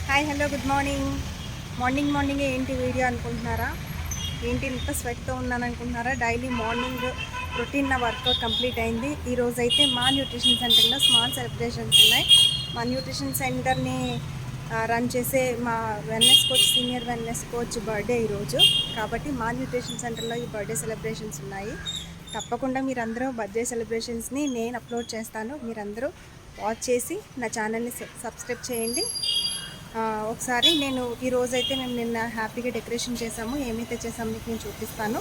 Hi hello good morning. Morning ఏంటి video అనుకుంటున్నారా? ఏంటి ఇంత స్వెట్తో ఉన్నాను అనుకుంటున్నారా? డైలీ మార్నింగ్ రొటీన్ నా వర్కౌట్ కంప్లీట్ అయింది. ఈరోజు అయితే మా న్యూట్రిషన్ సెంటర్లో స్మాల్ సెలబ్రేషన్స్ ఉన్నాయి. మా న్యూట్రిషన్ సెంటర్ని రన్ చేసే మా wellness coach, senior wellness coach birthday ఈరోజు. కాబట్టి మా న్యూట్రిషన్ సెంటర్లో ఈ బర్త్డే సెలబ్రేషన్స్ ఉన్నాయి. తప్పకుండా మీరందరూ బర్త్డే సెలబ్రేషన్స్ని నేను అప్లోడ్ చేస్తాను. మీరందరూ వాచ్ చేసి నా ఛానల్ని సబ్స్క్రైబ్ చేయండి. ఒకసారి నేను ఈరోజైతే మేము నిన్న హ్యాపీగా డెకరేషన్ చేసాము. ఏమైతే చేసాము మీకు నేను చూపిస్తాను.